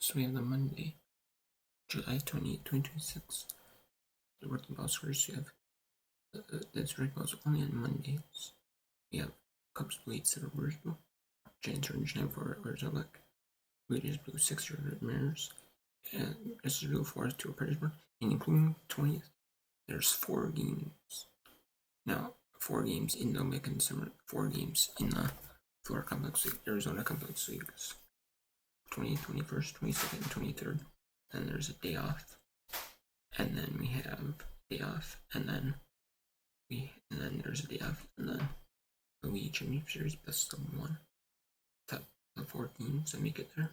So we have the Monday, July 28, 2026. The working ball scores. You have that's red balls only on Mondays. We have Cubs blue 8 7 Blue, Giants orange 9 4 Arizona, Raiders blue 6 red mirrors, and this is blue 4 2 Petersburg, and including 20th, there's 4 games. Now, 4 games in the American Summer, 4 games in the Florida Complex League, Arizona Complex Leagues, 20th, 21st, 22nd, 23rd. Then there's a day off, and then we have day off, and then there's a day off, and then the League Championship Series best of 1. Top 4 teams that make it there,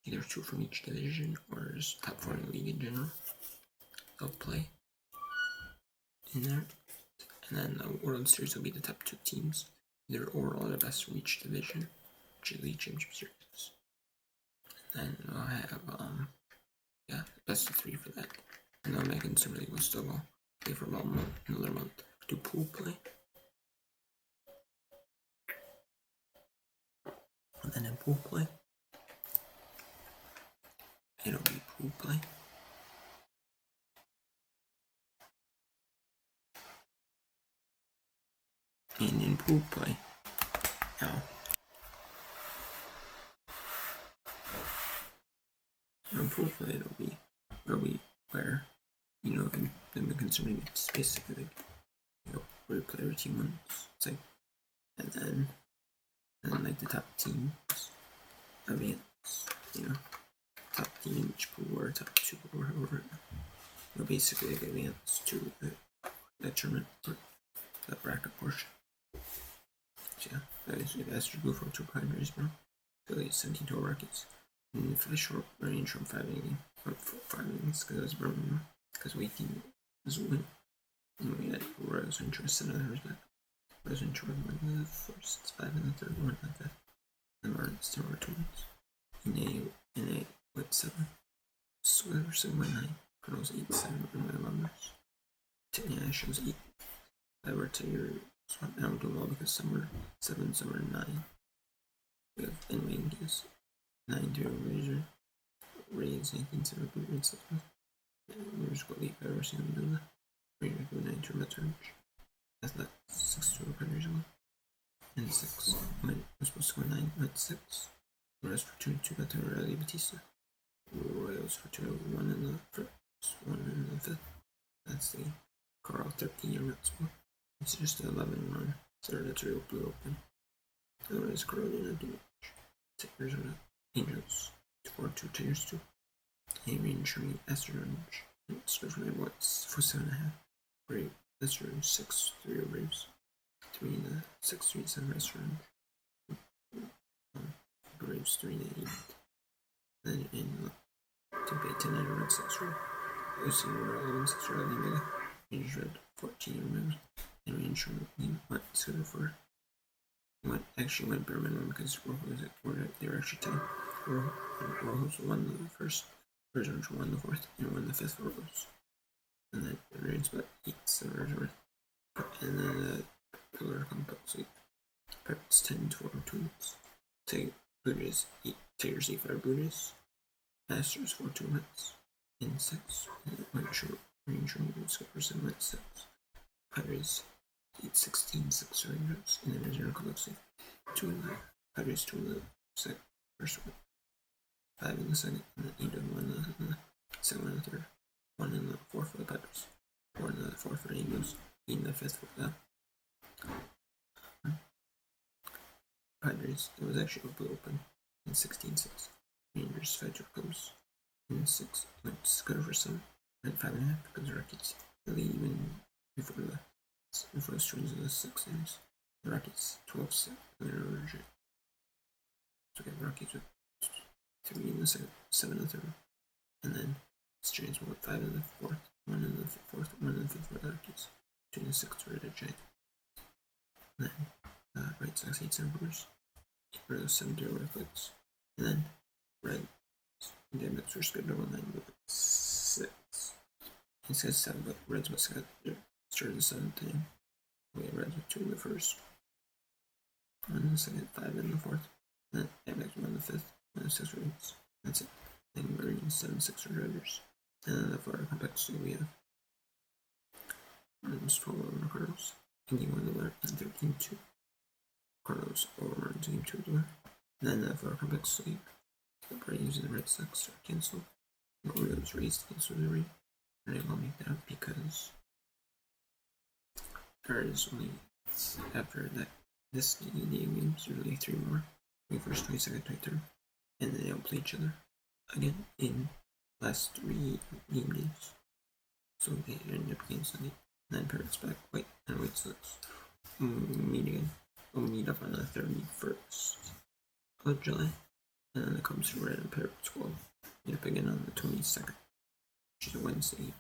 either 2 from each division or just top 4 in the league in general. They'll play in there, and then the World Series will be the top 2 teams, either overall or the best from each division, which is League Championship Series. And we'll have best of 3 for that. And the American Summer League will still go play for about another month. Do pool play. And then in pool play, it'll be pool play. And in pool play, now, in pool play, it'll be where, the American League is basically like, where you play every team once. It's like, and then like the top teams advance, top team each pool or top 2 or whatever. Basically like advance to the tournament or the bracket portion. So that's your blue for 2 primaries, bro. Philly 17 total Rockets. And for the short range from 5 innings, because we team is win. And we had Rose interest in others back. Rose interest in the first 5 and the third 1 and the 5th. And Martin's still returns. In a with 7. Swiver 7 by 9. Colonels 8 7 and my numbers. Nationals 8. I were to your swap now doing well because some are 7, some are 9. We have Yankees 9 0 Razor. Rays 19 7 Blue Red 7. Raiders go 8 better seen them do that. Raiders go 9 2 Return. That's that 6 2 Penrys on. And 6 went was supposed to go 9 went 6. Royals for 2 2 Better Riley Batista. Royals for 2 1 in the first, 1 in the 5th. That's the Carl 13-year Mets score. It's just an 11 run. Third that's real blue open. Otherwise Carolina do Tigers are Angels 4 2 Tigers 2. Avery Sherman Astronauts. Starfman Watts for 7.5. Brave Astronauts 6 3 Braves. 3 in the 6 3 7 Astronauts. Braves 3 to 8. Then in Tampa 10 9 Red 6 Red. OC 11 6 Red Omega. Rangers Red 14 Rams. And Rangers went 7 4. Went Berman one because they were actually 10. Rojos won the first. Rangers won the 4th and won the 5th for Rojos. And then the Rangers got 8 7 and then the Pillar Complex League. Pirates 10 4 Twins. Blue Jays 8 Tigers 8 5 Blue Jays. Masters 4 2 Mets. In 6. And it went short. Ranger Skippers and went 6. Pirates 8 16 6 Rangers. And then Arizona Complex League. 2 in the Pirates 2 in the first one. 5 in the second, and then 8 in 1 in the second and the third. 1 in the 4th for the Pirates. 4 in the 4th for the Angels. 8 in the 5th for the Padres. It was actually open in 16-6. Rangers 5 to Cubs. In 6 went Scudder for 7. Went 5.5 because the Rockets. Really even before the strings of the 6 innings. The Rockets 12 6. And then Roger. So we have Rockets with 3 in the second, 7 in the third. And then Strings went 5 in the 4th. 1 in the 4th. 1 in the 5th for the Rockets. 2 in the 6th for the Giants. And then White Sox 8 7 Brewers. 8 for those 7 0 Red Sox. And then Red. The Mets were scheduled on 9 with 6. It says 7, but Reds must have started the 7th inning. We had Reds with 2 in the first. 1 in the second, 5 in the 4th. And then Diamondbacks 1 in the 5th. 1 in the 6th Reds. That's it. then green 7-6 are drivers. And then the Florida complex, so we have 12 Cardinals. Game 1 the left, and 13-2. Cardinals over Martins game 2 the left. And then the Florida complex, so the Braves and the Red Sox are canceled. The Orioles raised cancel the rain. And I will make that up because there is only after that this games there's only 3 more. 21st, 22nd, 23rd. And then they'll play each other again in last 3 game days. So they end up canceling. And then Pirates back, White and White Sox meet again. We'll meet up on the 31st of July. And then the Cubs Red and Pirates will meet up again on the 22nd, which is a Wednesday.